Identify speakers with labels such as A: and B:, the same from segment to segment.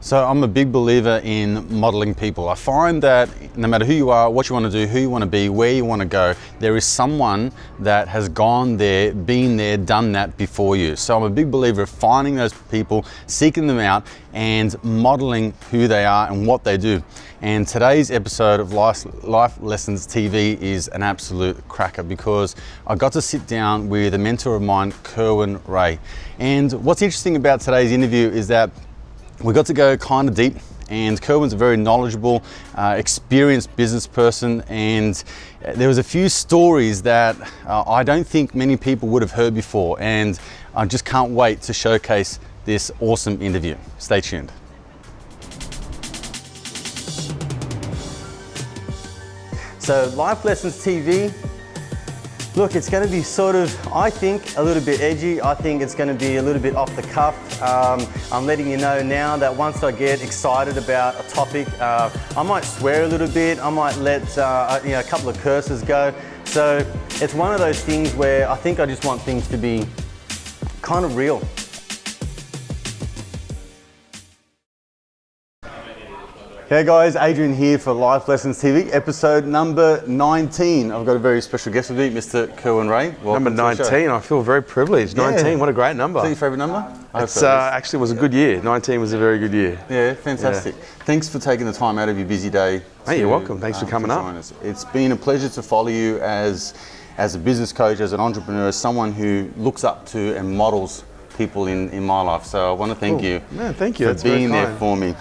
A: So I'm a big believer in modeling people. I find that no matter who you are, what you want to do, who you want to be, where you want to go, there is someone that has gone there, been there, done that before you. So I'm a big believer of finding those people, seeking them out and modeling who they are and what they do. And today's episode of Life Lessons TV is an absolute cracker because I got to sit down with a mentor of mine, Kerwin Rae. And what's interesting about today's interview is that we got to go kind of deep, and Kerwin's a very knowledgeable, experienced business person, and there was a few stories that I don't think many people would have heard before, and I just can't wait to showcase this awesome interview. Stay tuned. So Life Lessons TV, look, it's going to be sort of, I think, a little bit edgy. I think it's going to be a little bit off the cuff. I'm letting you know now that once I get excited about a topic, I might swear a little bit. I might let a couple of curses go. So it's one of those things where I think I just want things to be kind of real. Hey guys, Adrian here for Life Lessons TV, episode number 19. I've got a very special guest with me, Mr. Kerwin Rae.
B: Number 19, I feel very privileged.
A: Yeah.
B: 19, what a great number.
A: Is that your favourite number?
B: It's actually was a good year. 19 was a very good year.
A: Yeah, fantastic. Yeah. Thanks for taking the time out of your busy day.
B: Hey, you're welcome. Thanks for coming up.
A: Us. It's been a pleasure to follow you as a business coach, as an entrepreneur, as someone who looks up to and models people in my life. So I want to thank you,
B: thank you
A: for being there for me.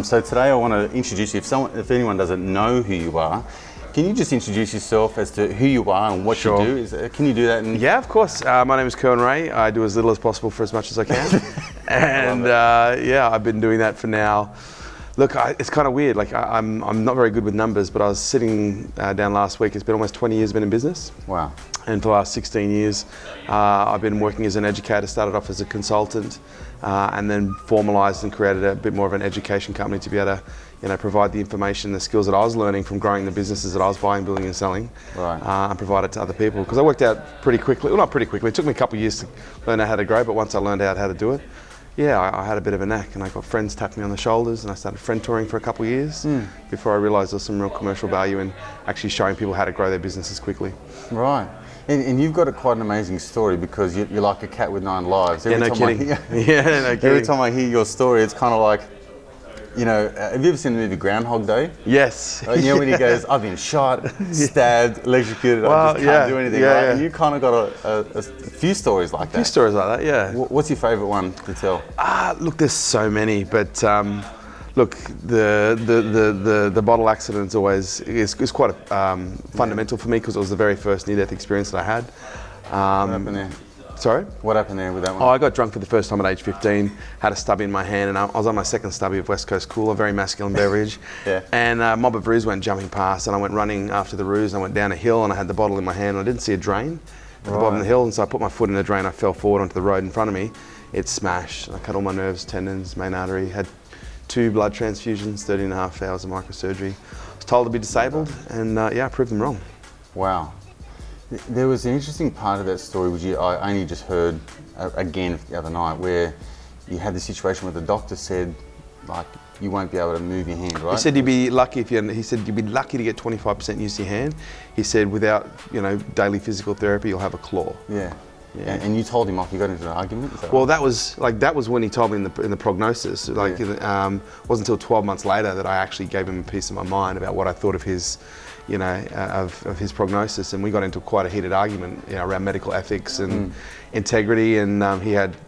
A: So today I want to introduce you. If anyone doesn't know who you are, can you just introduce yourself as to who you are and what you do? Can you do that?
B: Yeah, of course. My name is Kerwin Rae. I do as little as possible for as much as I can. And I've been doing that for now. Look, it's kind of weird. Like I'm not very good with numbers, but I was sitting down last week. It's been almost 20 years I've been in business.
A: Wow. And
B: for the last 16 years, I've been working as an educator, started off as a consultant, and then formalised and created a bit more of an education company to be able to, provide the information, the skills that I was learning from growing the businesses that I was buying, building and selling, and provide it to other people. Because I worked out pretty quickly, well not pretty quickly, it took me a couple of years to learn out how to grow, but once I learned out how to do it, I had a bit of a knack, and I got friends tapping me on the shoulders, and I started friend touring for a couple of years before I realised there was some real commercial value in actually showing people how to grow their businesses quickly.
A: Right. And you've got quite an amazing story because you're like a cat with 9 lives.
B: No kidding.
A: Every time I hear your story, it's kind of like, have you ever seen the movie Groundhog Day?
B: Yes.
A: When he goes, I've been shot, stabbed, electrocuted, I just can't do anything, right? And you kind of got a few stories like that.
B: A few stories like that, yeah.
A: What's your favourite one to tell?
B: Look, there's so many, but look, the bottle accident is quite fundamental for me because it was the very first near-death experience that I had.
A: What happened there?
B: Sorry?
A: What happened there with that one?
B: I got drunk for the first time at age 15, had a stubby in my hand, and I was on my second stubby of West Coast Cool, a very masculine beverage. And a mob of roos went jumping past, and I went running after the roos, and I went down a hill, and I had the bottle in my hand, and I didn't see a drain at the bottom of the hill, and so I put my foot in the drain, I fell forward onto the road in front of me. It smashed, and I cut all my nerves, tendons, main artery, had 2 blood transfusions, 13.5 hours of microsurgery. I was told to be disabled, and I proved them wrong.
A: Wow. There was an interesting part of that story which I only just heard again the other night, where you had the situation where the doctor said, like, you won't be able to move your hand, right?
B: He said you'd be lucky to get 25% use of your hand. He said without daily physical therapy, you'll have a claw.
A: Yeah. And you told him off. You got into an argument.
B: Well, that was when he told me in the prognosis. It wasn't until 12 months later that I actually gave him a piece of my mind about what I thought of his, of his prognosis, and we got into quite a heated argument, around medical ethics and integrity. And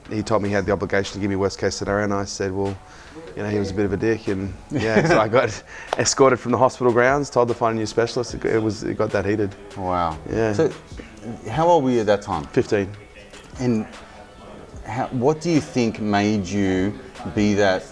B: he told me he had the obligation to give me worst case scenario, and I said, well, he was a bit of a dick, and so I got escorted from the hospital grounds, told to find a new specialist. It got that heated.
A: Wow.
B: Yeah.
A: So, how old were you at that time?
B: 15.
A: And what do you think made you be that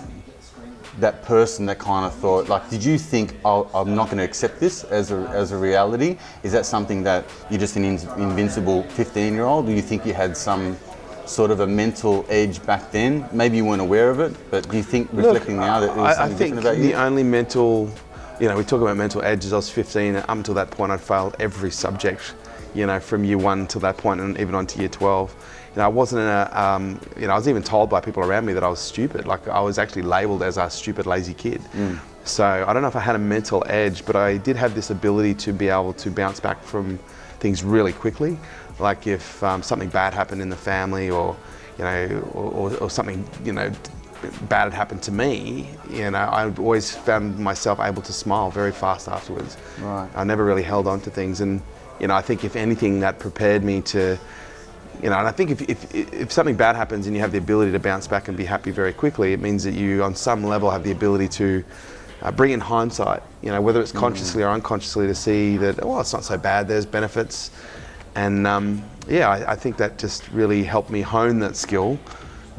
A: person that kind of thought, like, did you think, oh, I'm not going to accept this as a reality? Is that something that you're just an invincible 15-year-old? Do you think you had some sort of a mental edge back then? Maybe you weren't aware of it, but do you think, reflecting now, that there was something different about you?
B: I think the only mental, we talk about mental edges. I was 15. Up until that point, I'd failed every subject, from year 1 till that point, and even on to year 12. I wasn't in a, I was even told by people around me that I was stupid. Like I was actually labelled as a stupid, lazy kid. So I don't know if I had a mental edge, but I did have this ability to be able to bounce back from things really quickly. Like if something bad happened in the family, or or something bad had happened to me, I always found myself able to smile very fast afterwards.
A: Right.
B: I never really held on to things, and I think if anything, that prepared me to, and I think if something bad happens and you have the ability to bounce back and be happy very quickly, it means that you, on some level, have the ability to bring in hindsight, whether it's consciously or unconsciously, to see that, oh, it's not so bad, there's benefits. And I think that just really helped me hone that skill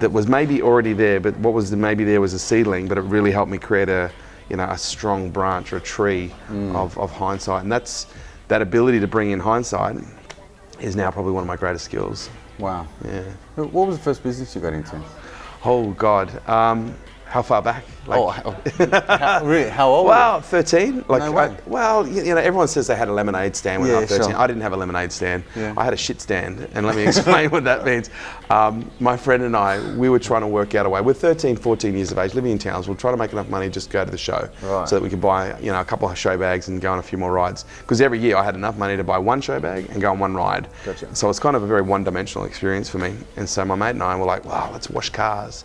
B: that was maybe already there, but what was maybe there was a seedling, but it really helped me create a strong branch or a tree of hindsight. And that ability to bring in hindsight is now probably one of my greatest skills.
A: Wow.
B: Yeah.
A: What was the first business you got into?
B: Oh God. How far back?
A: Really? How old?
B: Well, 13.
A: No way.
B: Everyone says they had a lemonade stand when I was 13.
A: Sure.
B: I didn't have a lemonade stand.
A: Yeah.
B: I had a shit stand, and let me explain what that means. My friend and I, we were trying to work out a way. We're 13, 14 years of age, living in towns. We'll try to make enough money just to go to the show,
A: right,
B: so that we could buy a couple of show bags and go on a few more rides. Because every year I had enough money to buy one show bag and go on one ride.
A: Gotcha.
B: So it's kind of a very one-dimensional experience for me. And so my mate and I were like, wow, let's wash cars.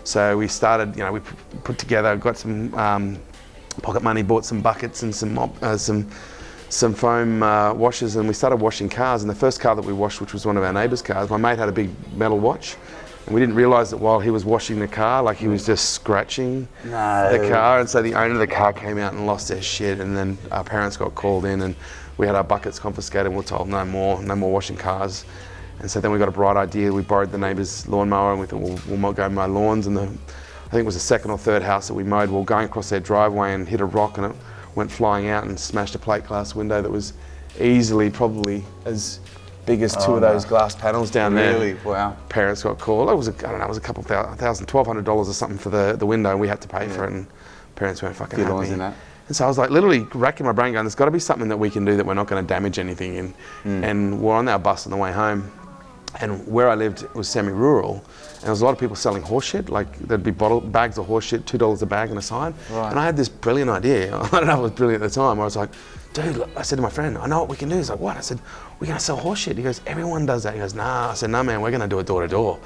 B: So we started, we put together, got some pocket money, bought some buckets and some foam washers, and we started washing cars. And the first car that we washed, which was one of our neighbour's cars, my mate had a big metal watch, and we didn't realise that while he was washing the car, like he was just scratching the car. And so the owner of the car came out and lost their shit, and then our parents got called in, and we had our buckets confiscated, and we were told no more washing cars. And so then we got a bright idea. We borrowed the neighbour's lawnmower, and we thought, we'll go mow lawns. And I think it was the second or third house that we mowed. We were going across their driveway and hit a rock, and it went flying out and smashed a plate glass window that was easily probably as big as two of those glass panels down there.
A: Really? Wow.
B: Parents got called. It was a couple of $1,200 or something for the window, and we had to pay for it. And parents weren't fucking happy.
A: In that.
B: And so I was like literally racking my brain going, there's got to be something that we can do that we're not going to damage anything. And we're on our bus on the way home. And where I lived was semi-rural, and there was a lot of people selling horse shit. Like there'd be bags of horse shit, $2 a bag and a sign. Right. And I had this brilliant idea. I don't know if it was brilliant at the time. I was like, dude, look, I said to my friend, I know what we can do. He's like, what? I said, we're gonna sell horse shit. He goes, everyone does that. He goes, nah. I said, no, man, we're gonna do it door to door.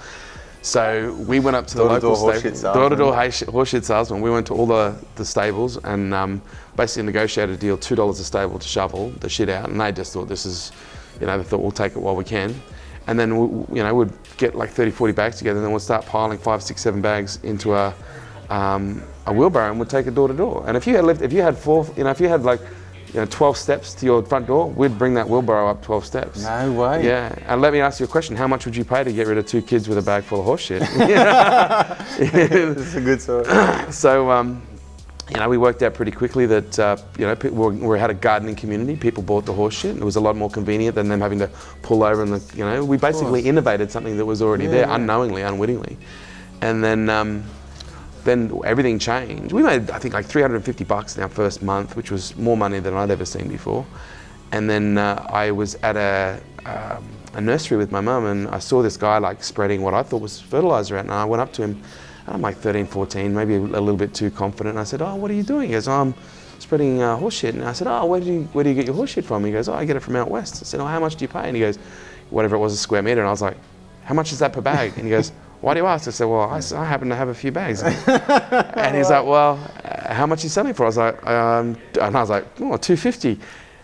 B: So we went up to the local stable, door-to-door horse shit salesman. We went to all the stables and basically negotiated a deal, $2 a stable to shovel the shit out. And they just thought this is, they thought we'll take it while we can. And then we'd get like 30, 40 bags together, and then we'd start piling 5, 6, 7 bags into a wheelbarrow, and we'd take it door to door. And if you had like 12 steps to your front door, we'd bring that wheelbarrow up 12 steps.
A: No way.
B: Yeah. And let me ask you a question: how much would you pay to get rid of 2 kids with a bag full of horse shit?
A: That's a good story.
B: So. We worked out pretty quickly that we had a gardening community. People bought the horse shit. It was a lot more convenient than them having to pull over and we basically innovated something that was already there, unknowingly, unwittingly. And then everything changed. We made, I think, like $350 in our first month, which was more money than I'd ever seen before. And then I was at a nursery with my mum, and I saw this guy like spreading what I thought was fertilizer out, and I went up to him. I'm like 13, 14, maybe a little bit too confident. And I said, oh, what are you doing? He goes, I'm spreading horse shit. And I said, oh, where do you get your horse shit from? He goes, oh, I get it from out west. I said, oh, how much do you pay? And he goes, whatever it was, a square meter. And I was like, how much is that per bag? And he goes, why do you ask? I said, well, I happen to have a few bags. And he's like, well, how much are you selling for? I was like, and I was like, oh, $2.50.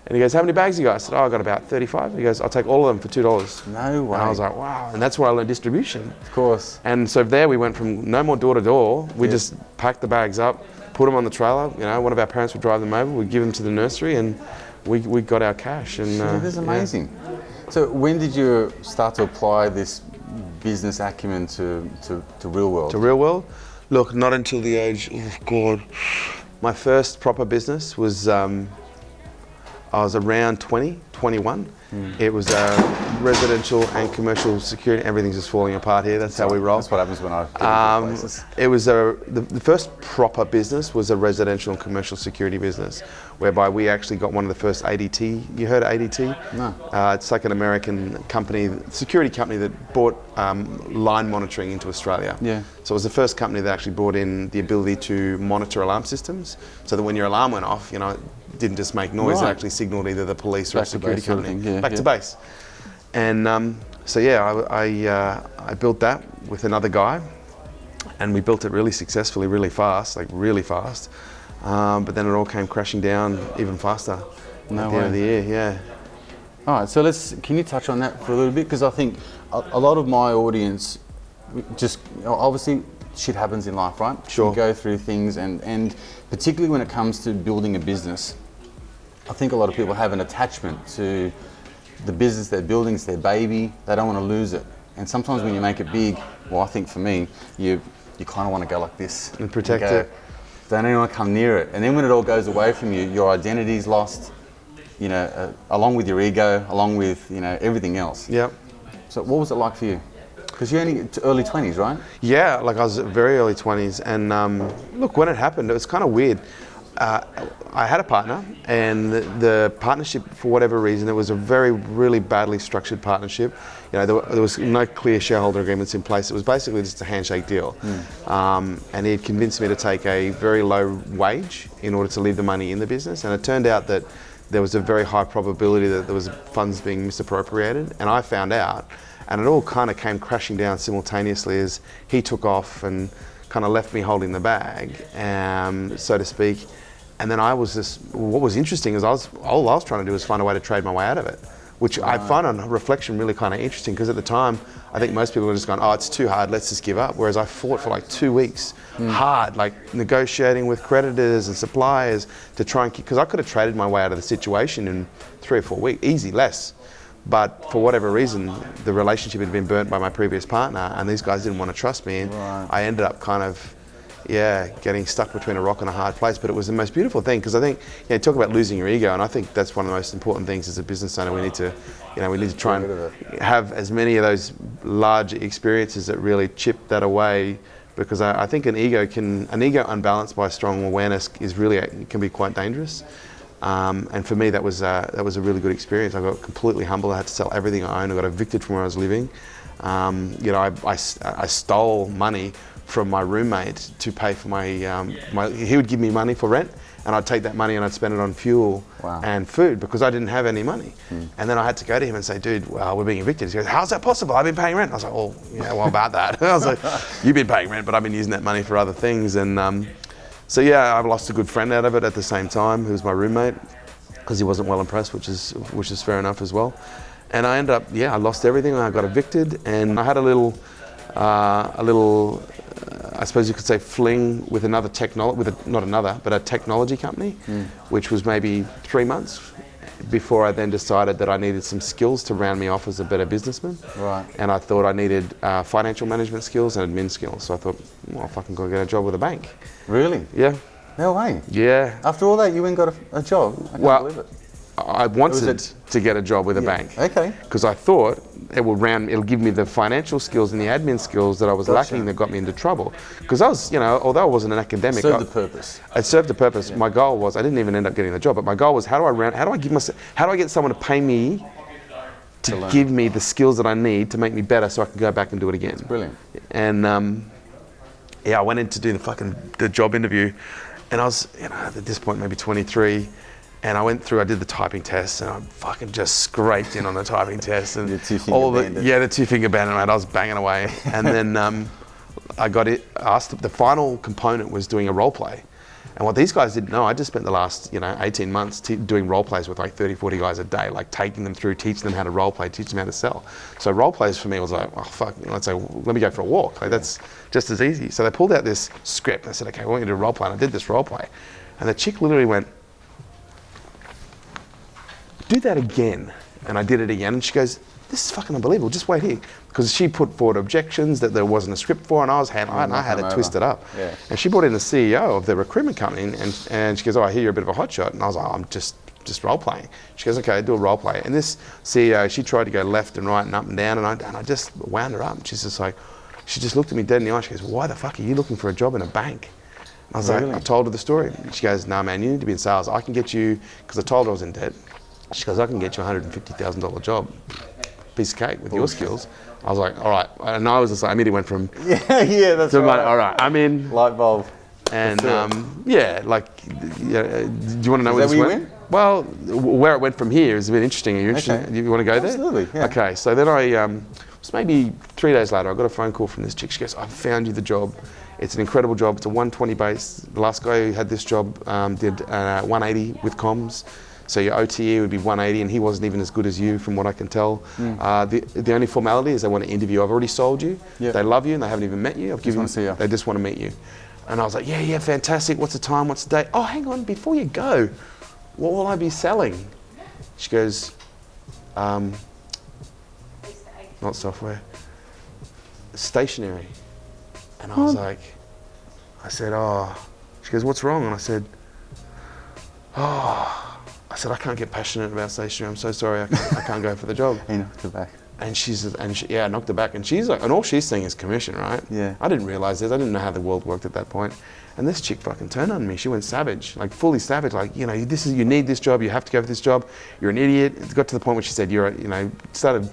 B: And he goes, how many bags you got? I said, oh, I got about 35. He goes, I'll take all of them for $2.
A: No way.
B: And I was like, wow. And that's where I learned distribution.
A: Of course.
B: And so there we went from no more door to door. We just packed the bags up, put them on the trailer. One of our parents would drive them over. We'd give them to the nursery, and we got our cash. And
A: this is amazing. Yeah. So when did you start to apply this business acumen to real world?
B: To real world? Look, not until the age, oh God. My first proper business was, I was around 20, 21. It was residential and commercial security. Everything's just falling apart here. That's how we roll.
A: That's what happens when I get into places.
B: It was the first proper business was a residential and commercial security business, whereby we actually got one of the first ADT. You heard of ADT?
A: No.
B: It's like an American company, security company that brought line monitoring into Australia.
A: Yeah.
B: So it was the first company that actually brought in the ability to monitor alarm systems, so that when your alarm went off, you know, it didn't just make noise,
A: Right.
B: It actually signaled either the police or
A: Back
B: a
A: to
B: security
A: base sort of
B: company.
A: thing, yeah,
B: Back
A: yeah.
B: to base. And so yeah, I built that with another guy, and we built it really successfully, really fast, but then it all came crashing down even faster at the end of the year. Yeah.
A: All right, so can you touch on that for a little bit? Because I think a lot of my audience just, obviously shit happens in life, right?
B: Sure.
A: You go through things, and particularly when it comes to building a business, I think a lot of people have an attachment to the business they're building. It's their baby. They don't want to lose it. And sometimes when you make it big, well, I think for me, you kind of want to go like this.
B: And protect it.
A: Don't anyone come near it. And then when it all goes away from you, your identity's lost, you know, along with your ego, along with, you know, everything else.
B: Yep.
A: So what was it like for you? Because you're only early 20s, right?
B: Yeah, like I was very early 20s, and look, when it happened, it was kind of weird. I had a partner, and the partnership, for whatever reason, it was a really badly structured partnership. You know, there was no clear shareholder agreements in place. It was basically just a handshake deal. And he had convinced me to take a very low wage in order to leave the money in the business. And it turned out that there was a very high probability that there was funds being misappropriated. And I found out, and it all kind of came crashing down simultaneously as he took off and kind of left me holding the bag, so to speak. And then what was interesting is all I was trying to do was find a way to trade my way out of it, which I find on reflection really kind of interesting, because at the time, I think most people were just going, oh, it's too hard, let's just give up. Whereas I fought for like 2 weeks, hard, like negotiating with creditors and suppliers to try and keep, because I could have traded my way out of the situation in 3 or 4 weeks, easy, less. But for whatever reason, the relationship had been burnt by my previous partner, and these guys didn't want to trust me. And I ended up kind of, getting stuck between a rock and a hard place. But it was the most beautiful thing, because I think, talk about losing your ego, and I think that's one of the most important things as a business owner. We need to, try and have as many of those large experiences that really chip that away, because I think an ego unbalanced by strong awareness can be quite dangerous. And for me, that was a really good experience. I got completely humbled. I had to sell everything I owned. I got evicted from where I was living. I stole money from my roommate to pay for he would give me money for rent, and I'd take that money and I'd spend it on fuel and food, because I didn't have any money. And then I had to go to him and say, dude, well, we're being evicted. He goes, how's that possible? I've been paying rent. I was like, well, what about that? I was like, you've been paying rent, but I've been using that money for other things. And so I've lost a good friend out of it at the same time, who was my roommate, because he wasn't well impressed, which is fair enough as well. And I ended up, I lost everything. I got evicted, and I had a little, I suppose you could say, fling with a technology company, which was maybe 3 months before I then decided that I needed some skills to round me off as a better businessman.
A: Right.
B: And I thought I needed financial management skills and admin skills. So I thought, well, if I can go get a job with a bank.
A: Really?
B: Yeah.
A: No way.
B: Yeah.
A: After all that, you went and got a job? I can't believe it.
B: I wanted to get a job with a bank.
A: Okay.
B: Because I thought it'll give me the financial skills and the admin skills that I was lacking, that got me into trouble. Because I was, although I wasn't an academic,
A: Served the purpose.
B: It served the purpose. My goal was, I didn't even end up getting the job, but my goal was, how do I get someone to pay me to give me the skills that I need to make me better, so I can go back and do it again.
A: It's brilliant.
B: And I went in to do the job interview, and I was, at this point maybe 23. And I did the typing test, and I fucking just scraped in on the typing test. And
A: the two-finger bandit.
B: Yeah, the two-finger bandit, mate. I was banging away. And then I got asked, the final component was doing a role play. And what these guys didn't know, I just spent the last 18 months doing role plays with like 30, 40 guys a day, like taking them through, teaching them how to role play, teaching them how to sell. So role plays for me was like, oh fuck, let's say, let me go for a walk. Like that's just as easy. So they pulled out this script. I said, okay, I want you to do a role play. And I did this role play. And the chick literally went, do that again. And I did it again, and she goes, this is fucking unbelievable, just wait here. Because she put forward objections that there wasn't a script for, and I had it twisted up. Yeah. And she brought in the CEO of the recruitment company, and she goes, oh, I hear you're a bit of a hotshot. And I was like, I'm just just role playing. She goes, okay, do a role play. And this CEO, she tried to go left and right and up and down, and I just wound her up. She's just like, she just looked at me dead in the eye. She goes, why the fuck are you looking for a job in a bank? And I was like, I told her the story. She goes, nah, man, you need to be in sales. I can get you, because I told her I was in debt. She goes, I can get you a $150,000 job, piece of cake with your skills. I was like, all right. And I was just like, I immediately went from,
A: that's
B: to
A: right.
B: all right, I'm in.
A: Light bulb.
B: And do you want to know where this went? Well, where it went from here is a bit interesting. Are you interested?
A: Okay.
B: You want to go there?
A: Absolutely, yeah.
B: Okay, so then it was maybe 3 days later, I got a phone call from this chick. She goes, I found you the job. It's an incredible job. It's a 120 base. The last guy who had this job did 180 with comms. So your OTE would be 180, and he wasn't even as good as you, from what I can tell. The only formality is they want to interview. I've already sold you. Yep. They love you, and they haven't even met you. They just want to meet you. And I was like, yeah, fantastic. What's the time? What's the date? Oh, hang on, before you go, what will I be selling? She goes, not software, stationery. And I was like, I said, oh. She goes, what's wrong? And I said, I can't get passionate about stationery. I'm so sorry, I can't go for the job.
A: He knocked her back.
B: And I knocked her back. And she's like, and all she's seeing is commission, right?
A: Yeah.
B: I didn't realize this. I didn't know how the world worked at that point. And this chick fucking turned on me. She went savage, like fully savage. Like, you need this job. You have to go for this job. You're an idiot. It got to the point where she said, started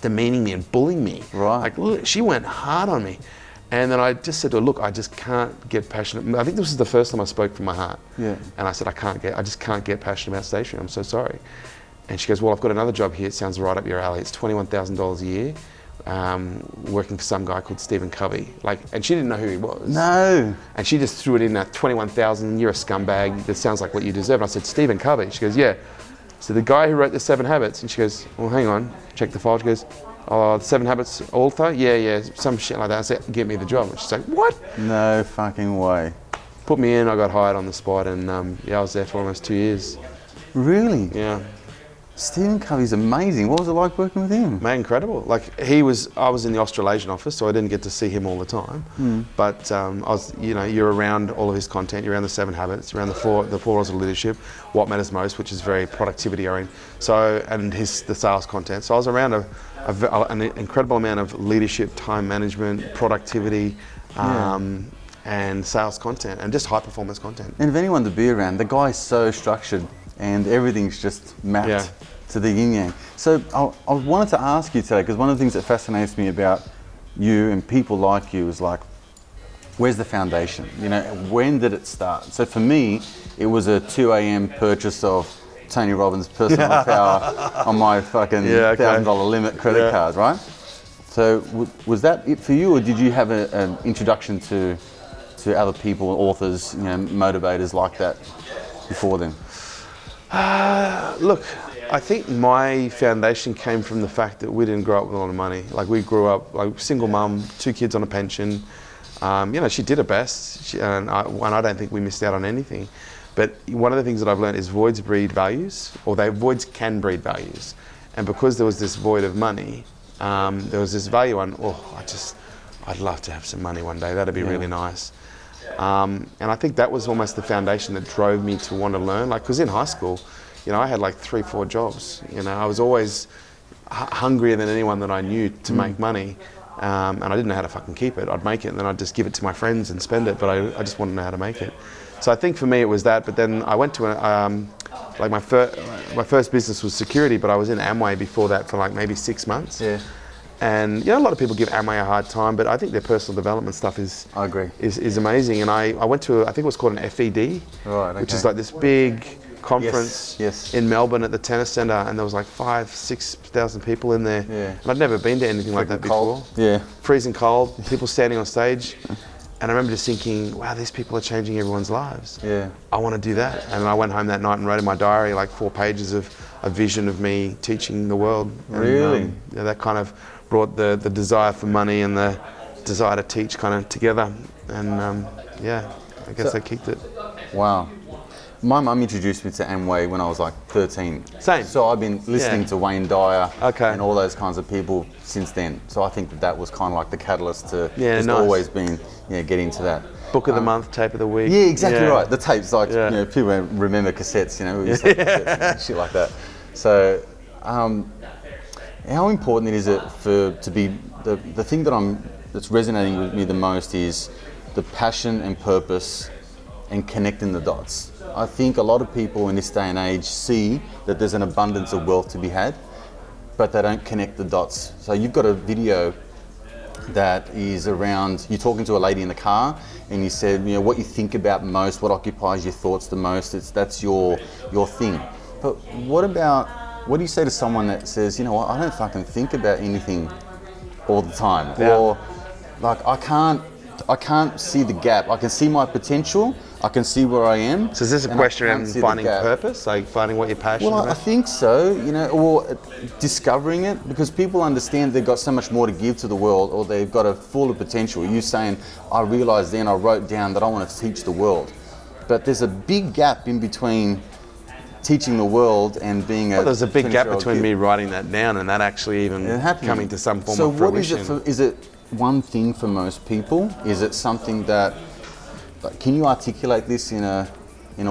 B: demeaning me and bullying me.
A: Right.
B: Like, look, she went hard on me. And then I just said to her, look, I just can't get passionate. I think this was the first time I spoke from my heart. Yeah. And I said, I just can't get passionate about stationery. I'm so sorry. And she goes, well, I've got another job here. It sounds right up your alley. It's $21,000 a year, working for some guy called Stephen Covey. And she didn't know who he was.
A: No.
B: And she just threw it in at 21,000. You're a scumbag. That sounds like what you deserve. And I said, Stephen Covey. She goes, yeah. So the guy who wrote the 7 Habits. And she goes, well, hang on. Check the file. She goes, oh, the 7 Habits author? Yeah, some shit like that. I said, get me the job. And she's like, what?
A: No fucking way.
B: Put me in. I got hired on the spot, and I was there for almost 2 years.
A: Really?
B: Yeah.
A: Stephen Covey's amazing. What was it like working with him?
B: Man, incredible. I was in the Australasian office, so I didn't get to see him all the time. But I was, you're around all of his content. You're around the 7 Habits, around the four laws of leadership, what matters most, which is very productivity oriented. So, and the sales content. So I was around an incredible amount of leadership, time management, productivity, and sales content, and just high performance content.
A: And if anyone to be around, the guy's so structured, and everything's just mapped to the yin yang. So I wanted to ask you today, because one of the things that fascinates me about you and people like you is like, where's the foundation? When did it start? So for me, it was a 2 a.m. purchase of Tony Robbins' personal power on my fucking $1,000 limit credit card, right? So was that it for you, or did you have an introduction to other people, authors, motivators like that before then?
B: Look, I think my foundation came from the fact that we didn't grow up with a lot of money. Like, we grew up like single mum, 2 kids on a pension. She did her best, and I don't think we missed out on anything. But one of the things that I've learned is voids breed values, or voids can breed values. And because there was this void of money, there was this value on, I'd love to have some money one day. That'd be really nice. And I think that was almost the foundation that drove me to want to learn. Because in high school, I had 3-4 jobs. I was always hungrier than anyone that I knew to make money. And I didn't know how to fucking keep it. I'd make it and then I'd just give it to my friends and spend it, but I just wanted to know how to make it. So I think for me it was that, but then I went to my first business was security, but I was in Amway before that for maybe 6 months. Yeah. And a lot of people give Amway a hard time, but I think their personal development stuff is amazing. And I went to I think it was called an FED, which is this big conference in Melbourne at the tennis centre, and there was 5,000-6,000 people in there. Yeah. And I'd never been to anything like that before. Yeah. Freezing cold, people standing on stage. And I remember just thinking, wow, these people are changing everyone's lives. Yeah. I want to do that. And I went home that night and wrote in my diary 4 pages of a vision of me teaching the world.
A: Really?
B: And, that kind of brought the desire for money and the desire to teach kind of together. And I guess I kicked it.
A: Wow. My mum introduced me to Amway when I was 13.
B: Same.
A: So I've been listening to Wayne Dyer and all those kinds of people since then. So I think that was kind of the catalyst to always been get into that.
B: Book of the month, tape of the week.
A: Yeah, exactly right. The tapes, like, you know, people remember cassettes, you know, we used to have cassettes and shit like that. So, how important is it to be, the thing that's resonating with me the most is the passion and purpose and connecting the dots. I think a lot of people in this day and age see that there's an abundance of wealth to be had, but they don't connect the dots. So you've got a video that is around, you're talking to a lady in the car and you said, you know, what you think about most, what occupies your thoughts the most, that's your thing. But what do you say to someone that says, you know what, I don't fucking think about anything all the time?
B: Yeah.
A: Or like, I can't see the gap. I can see my potential, I can see where I am.
B: So is this a question around finding purpose, like finding what you're passionate about?
A: Well, I think so, you know, or discovering it, because people understand they've got so much more to give to the world, or they've got a full of potential. You saying, I realised then, I wrote down that I want to teach the world. But there's a big gap in between teaching the world and being a... Well,
B: there's a big gap between me writing that down and that actually even coming to some form of fruition.
A: So what is it one thing for most people? Is it something that... Can you articulate this in a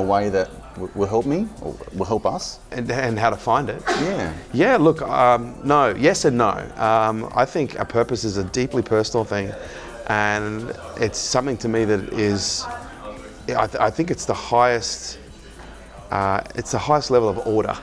A: way that will help me or will help us?
B: And how to find it?
A: Yeah.
B: Yeah, look, no, yes and no. I think a purpose is a deeply personal thing, and it's something to me that is, I think it's the highest level of order.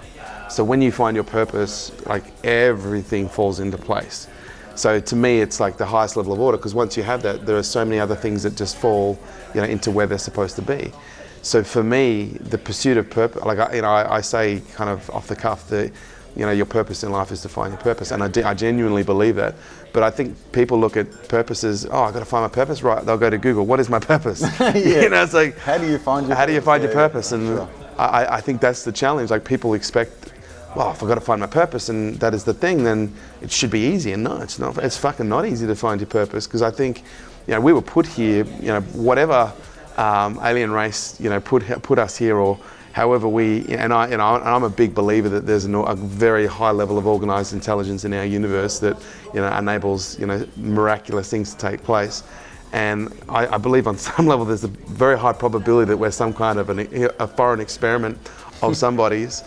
B: So when you find your purpose, like everything falls into place. So to me, it's like the highest level of order, because once you have that, there are so many other things that just fall, you know, into where they're supposed to be. So for me, the pursuit of purpose, like I say, kind of off the cuff, that, you know, your purpose in life is to find your purpose, and I genuinely believe that. But I think people look at purpose as, oh, I've got to find my purpose, right? They'll go to Google. What is my purpose?
A: Yeah.
B: You know, it's like,
A: how do you find your
B: purpose? And sure. I think that's the challenge. Like, people expect, well, if I've got to find my purpose and that is the thing, then it should be easy. And no, it's not. It's fucking not easy to find your purpose, because I think, you know, we were put here, you know, whatever alien race, you know, put us here, or however I'm a big believer that there's a very high level of organised intelligence in our universe that, you know, enables, you know, miraculous things to take place. And I believe on some level there's a very high probability that we're some kind of a foreign experiment of somebody's.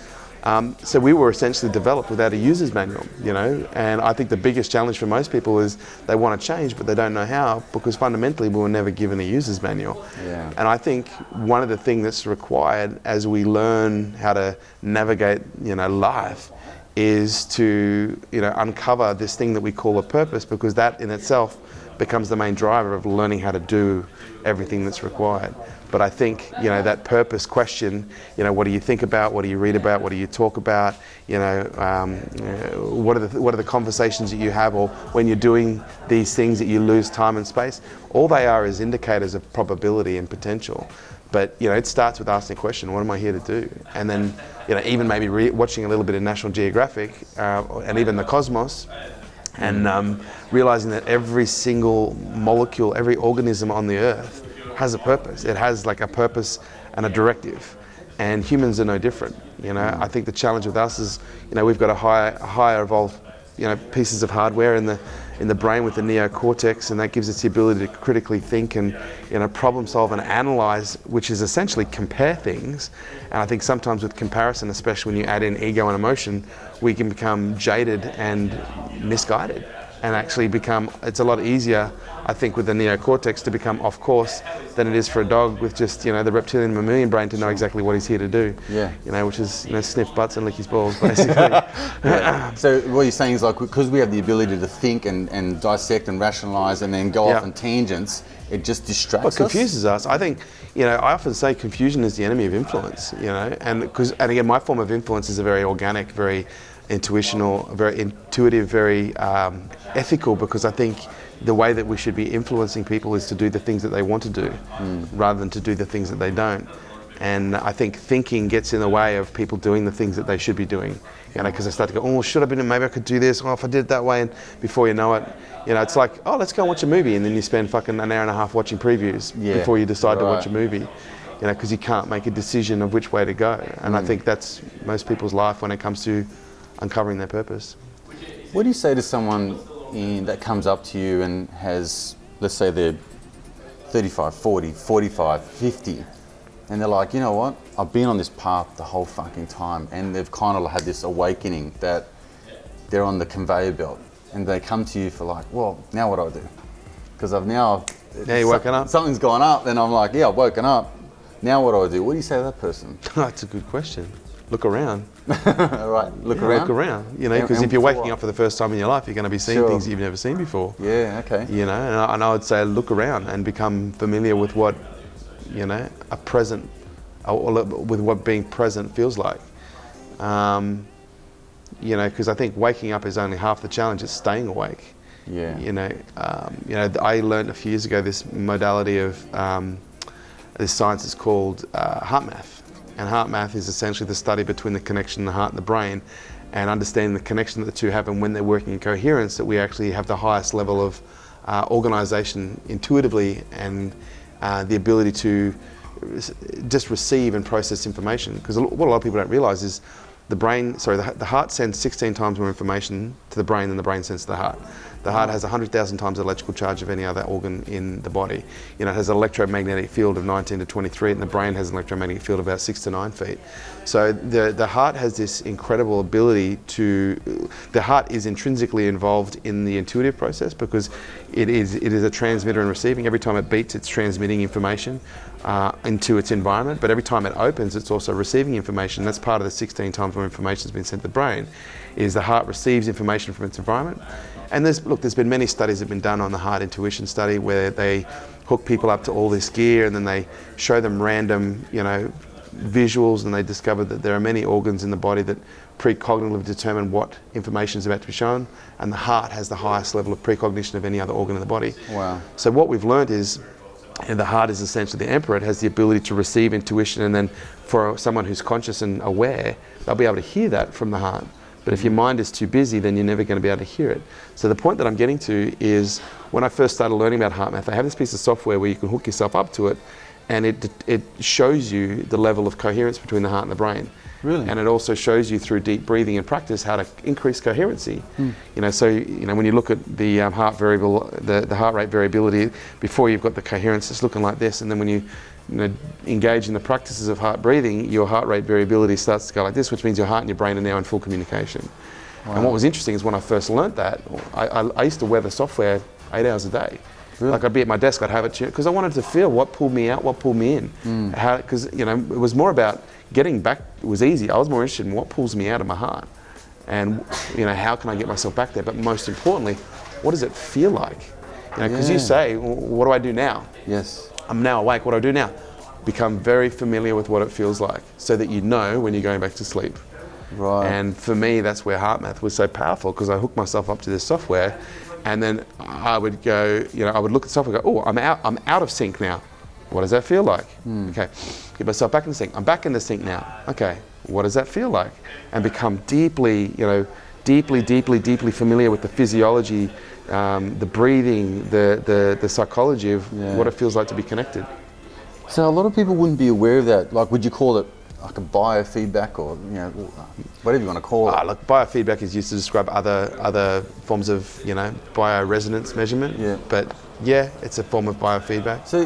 B: So we were essentially developed without a user's manual, you know, and I think the biggest challenge for most people is they want to change, but they don't know how, because fundamentally we were never given a user's manual.
A: Yeah.
B: And I think one of the things that's required as we learn how to navigate, you know, life, is to, you know, uncover this thing that we call a purpose, because that in itself becomes the main driver of learning how to do everything that's required. But I think, you know, that purpose question, you know, what do you think about, what do you read about, what do you talk about, you know, what are the conversations that you have, or when you're doing these things that you lose time and space, all they are is indicators of probability and potential. But, you know, it starts with asking a question, what am I here to do? And then, you know, even maybe watching a little bit of National Geographic and even the cosmos, and realizing that every single molecule, every organism on the earth has a purpose. It has like a purpose and a directive, and humans are no different. You know, I think the challenge with us is, you know, we've got a higher evolved, you know, pieces of hardware in the brain with the neocortex, and that gives us the ability to critically think and, you know, problem solve and analyze, which is essentially compare things. And I think sometimes with comparison, especially when you add in ego and emotion, we can become jaded and misguided, and actually it's a lot easier, I think, with the neocortex to become off course than it is for a dog with just, you know, the reptilian mammalian brain to know exactly what he's here to do.
A: Yeah.
B: You know, which is, you know, sniff butts and lick his balls, basically.
A: Yeah. So what you're saying is, like, because we have the ability to think and dissect and rationalize and then go off on tangents, it just distracts us.
B: Well, it confuses us. I think, you know, I often say confusion is the enemy of influence, you know, and again, my form of influence is a very organic, very intuitional, very intuitive, very ethical, because I think the way that we should be influencing people is to do the things that they want to do, rather than to do the things that they don't. And I think thinking gets in the way of people doing the things that they should be doing, you know, because they start to go, oh, should I be, maybe I could do this, if I did it that way, and before you know it, you know, it's like, oh, let's go and watch a movie, and then you spend fucking an hour and a half watching previews before you decide to watch a movie, you know, because you can't make a decision of which way to go. And I think that's most people's life when it comes to uncovering their purpose.
A: What do you say to someone that comes up to you and has, let's say they're 35, 40, 45, 50. And they're like, you know what? I've been on this path the whole fucking time. And they've kind of had this awakening that they're on the conveyor belt. And they come to you for like, well, now what do I do? Because
B: Now you're woken up?
A: Something's gone up. And I'm like, yeah, I've woken up. Now what do I do? What do you say to that person?
B: That's a good question. Look around.
A: Right, look around?
B: Look around, you know, because if you're waking up for the first time in your life, you're going to be seeing things you've never seen before.
A: Yeah, okay.
B: You know, and I would say look around and become familiar with what, you know, a present, with what being present feels like. You know, because I think waking up is only half the challenge, it's staying awake.
A: Yeah.
B: You know, I learned a few years ago this modality of, this science is called heart math. And heart math is essentially the study between the connection in the heart and the brain, and understanding the connection that the two have, and when they're working in coherence, that we actually have the highest level of organization intuitively, and the ability to just receive and process information. Because what a lot of people don't realize is the heart sends 16 times more information to the brain than the brain sends to the heart. The heart has 100,000 times the electrical charge of any other organ in the body. You know, it has an electromagnetic field of 19 to 23, and the brain has an electromagnetic field of about 6 to 9 feet. So the heart has this incredible ability the heart is intrinsically involved in the intuitive process, because it is a transmitter and receiving. Every time it beats, it's transmitting information into its environment, but every time it opens, it's also receiving information. That's part of the 16 times more information that's been sent to the brain, is the heart receives information from its environment. And there's been many studies that have been done on the heart intuition study, where they hook people up to all this gear and then they show them random, you know, visuals, and they discover that there are many organs in the body that precognitively determine what information is about to be shown, and the heart has the highest level of precognition of any other organ in the body.
A: Wow.
B: So what we've learned is, and the heart is essentially the emperor. It has the ability to receive intuition, and then for someone who's conscious and aware, they'll be able to hear that from the heart. But if your mind is too busy, then you're never going to be able to hear it. So the point that I'm getting to is, when I first started learning about heart math, I have this piece of software where you can hook yourself up to it, and it shows you the level of coherence between the heart and the brain.
A: Really?
B: And it also shows you through deep breathing and practice how to increase coherency. You know, so when you look at the heart variable, the heart rate variability, before you've got the coherence, it's looking like this, and then when you engage in the practices of heart breathing, your heart rate variability starts to go like this, which means your heart and your brain are now in full communication. Wow. And what was interesting is, when I first learnt that, I used to wear the software 8 hours a day. Really? Like, I'd be at my desk, I'd have it, because I wanted to feel what pulled me out, what pulled me in. Because it was more about getting back. It was easy. I was more interested in what pulls me out of my heart, and how can I get myself back there. But most importantly, what does it feel like? Because you say, what do I do now?
A: Yes.
B: I'm now awake. What do I do now? Become very familiar with what it feels like, so that you know when you're going back to sleep.
A: Right.
B: And for me, that's where heart math was so powerful, because I hooked myself up to this software, and then I would go, I would look at the software and go, oh, I'm out of sync now. What does that feel like? Okay, get myself back in the sync. I'm back in the sync now. Okay, what does that feel like? And become deeply deeply familiar with the physiology, the breathing, the psychology of what it feels like to be connected.
A: So a lot of people wouldn't be aware of that. Like, would you call it like a biofeedback, or whatever you want to call it?
B: Look, biofeedback is used to describe other forms of bioresonance measurement.
A: Yeah.
B: But yeah, it's a form of biofeedback.
A: So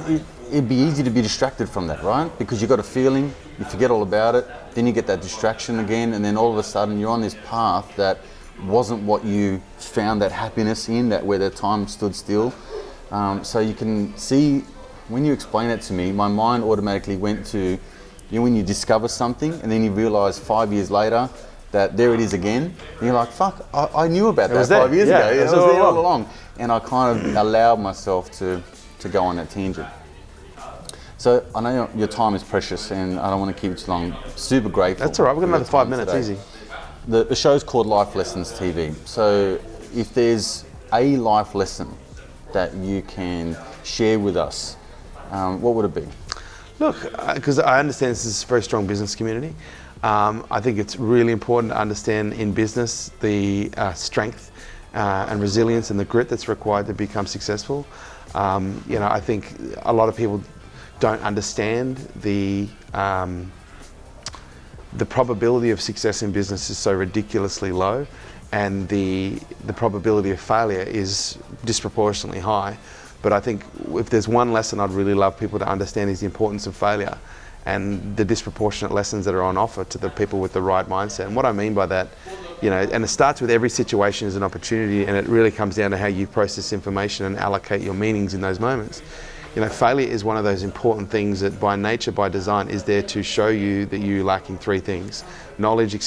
A: it'd be easy to be distracted from that, right? Because you've got a feeling, you forget all about it, then you get that distraction again, and then all of a sudden you're on this path that wasn't what you found that happiness in, that where the time stood still. So you can see, when you explain it to me, my mind automatically went to, when you discover something and then you realise 5 years later that there it is again, and you're like, fuck, I knew about that 5 years ago. It was there all along. And I kind of allowed myself to go on that tangent. So I know your time is precious, and I don't want to keep it too long. Super grateful.
B: That's all right, we've got another 5 minutes,
A: today.
B: Easy.
A: The show's called Life Lessons TV. So if there's a life lesson that you can share with us, what would it be?
B: Look, because I understand this is a very strong business community. I think it's really important to understand in business the strength and resilience and the grit that's required to become successful. I think a lot of people don't understand the probability of success in business is so ridiculously low, and the probability of failure is disproportionately high. But I think if there's one lesson I'd really love people to understand is the importance of failure and the disproportionate lessons that are on offer to the people with the right mindset. And what I mean by that, and it starts with every situation as an opportunity, and it really comes down to how you process information and allocate your meanings in those moments. Failure is one of those important things that by nature, by design, is there to show you that you're lacking three things: knowledge,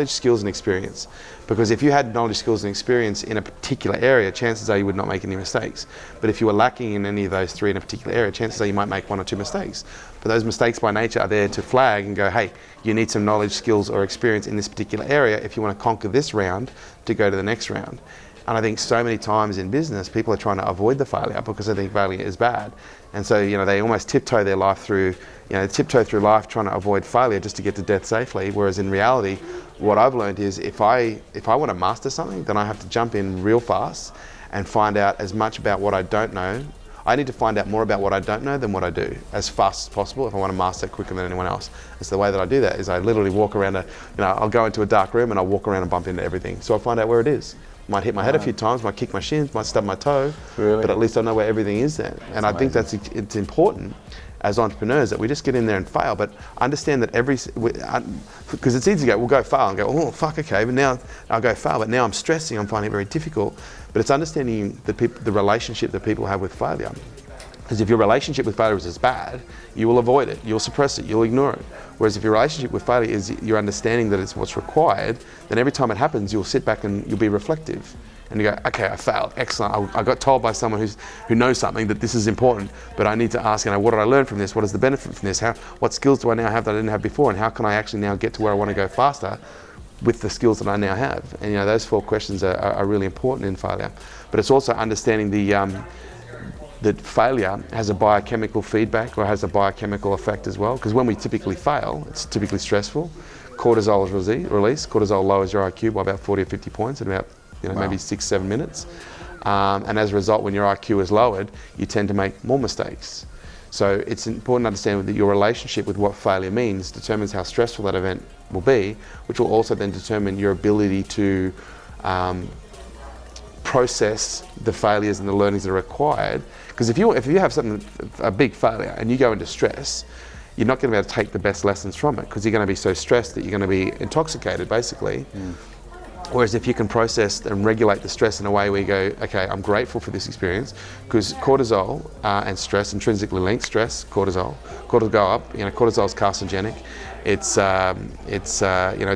B: skills, and experience. Because if you had knowledge, skills, and experience in a particular area, chances are you would not make any mistakes. But if you were lacking in any of those three in a particular area, chances are you might make one or two mistakes. But those mistakes by nature are there to flag and go, hey, you need some knowledge, skills, or experience in this particular area if you want to conquer this round to go to the next round. And I think so many times in business, people are trying to avoid the failure because they think failure is bad. And so, they almost tiptoe their life through, tiptoe through life trying to avoid failure just to get to death safely. Whereas in reality, what I've learned is if I want to master something, then I have to jump in real fast and find out as much about what I don't know. I need to find out more about what I don't know than what I do as fast as possible if I want to master it quicker than anyone else. And so the way that I do that is I literally walk around I'll go into a dark room and I'll walk around and bump into everything. So I find out where it is. Might hit my head a few times, might kick my shins, might stub my toe,
A: really?
B: But at least I know where everything is there. And I think it's important as entrepreneurs that we just get in there and fail, but understand that because it's easy to go, we'll go fail and go, oh, fuck, okay, but now I'll go fail, but now I'm stressing, I'm finding it very difficult. But it's understanding the relationship that people have with failure. Because if your relationship with failure is bad, you will avoid it, you'll suppress it, you'll ignore it. Whereas if your relationship with failure is your understanding that it's what's required, then every time it happens, you'll sit back and you'll be reflective. And you go, okay, I failed, excellent. I got told by someone who knows something that this is important, but I need to ask, what did I learn from this? What is the benefit from this? What skills do I now have that I didn't have before? And how can I actually now get to where I want to go faster with the skills that I now have? And those four questions are really important in failure. But it's also understanding that failure has a biochemical feedback or has a biochemical effect as well. Because when we typically fail, it's typically stressful. Cortisol is released. Cortisol lowers your IQ by about 40 or 50 points in about maybe 6-7 minutes. And as a result, when your IQ is lowered, you tend to make more mistakes. So it's important to understand that your relationship with what failure means determines how stressful that event will be, which will also then determine your ability to process the failures and the learnings that are required. Because if you have a big failure and you go into stress, you're not going to be able to take the best lessons from it because you're going to be so stressed that you're going to be intoxicated, basically. Whereas if you can process and regulate the stress in a way where you go, okay, I'm grateful for this experience, because cortisol and stress intrinsically linked. Stress, cortisol go up. Cortisol is carcinogenic. It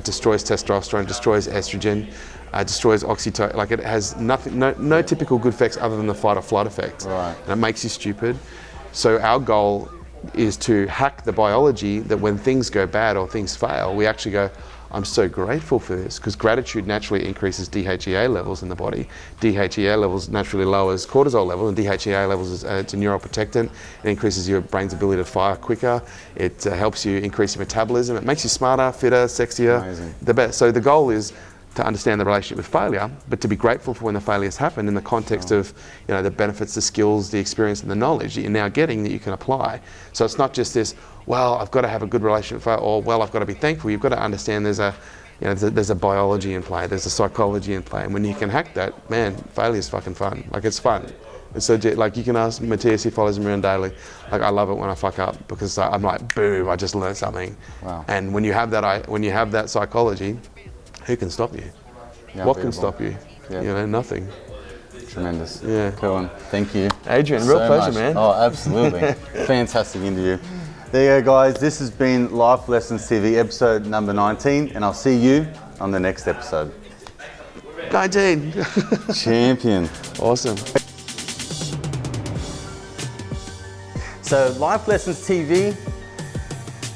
B: destroys testosterone, destroys estrogen. Destroys oxytocin. Like, it has nothing, no typical good effects other than the fight or flight effect.
A: Right.
B: And it makes you stupid. So our goal is to hack the biology that when things go bad or things fail, we actually go, I'm so grateful for this, because gratitude naturally increases DHEA levels in the body. DHEA levels naturally lowers cortisol levels, and DHEA levels it's a neuroprotectant. It increases your brain's ability to fire quicker. It helps you increase your metabolism. It makes you smarter, fitter, sexier.
A: Amazing.
B: The best. So the goal is to understand the relationship with failure, but to be grateful for when the failures happen in the context of the benefits, the skills, the experience, and the knowledge that you're now getting that you can apply. So it's not just this, well, I've got to have a good relationship with failure, or well, I've got to be thankful. You've got to understand there's a biology in play, there's a psychology in play, and when you can hack that, man, failure is fucking fun. Like, it's fun. It's so, like, you can ask Matthias, he follows me around daily. Like, I love it when I fuck up because I'm like, boom, I just learned something.
A: Wow.
B: And when you have that psychology, who can stop you?
A: Yeah,
B: what can stop you?
A: Yeah.
B: Nothing.
A: Tremendous.
B: Yeah.
A: Kerwin, thank you.
B: Adrian, real pleasure,
A: much.
B: man.
A: Oh, absolutely. Fantastic interview. There you go, guys. This has been Life Lessons TV, episode number 19, and I'll see you on the next episode.
B: 19.
A: Champion.
B: Awesome.
C: So Life Lessons TV,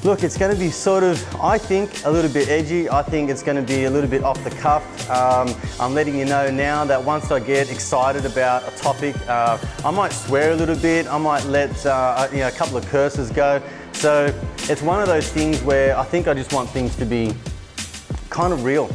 C: look, it's going to be sort of, I think, a little bit edgy. I think it's going to be a little bit off the cuff. I'm letting you know now that once I get excited about a topic, I might swear a little bit. I might let a couple of curses go. So it's one of those things where I think I just want things to be kind of real.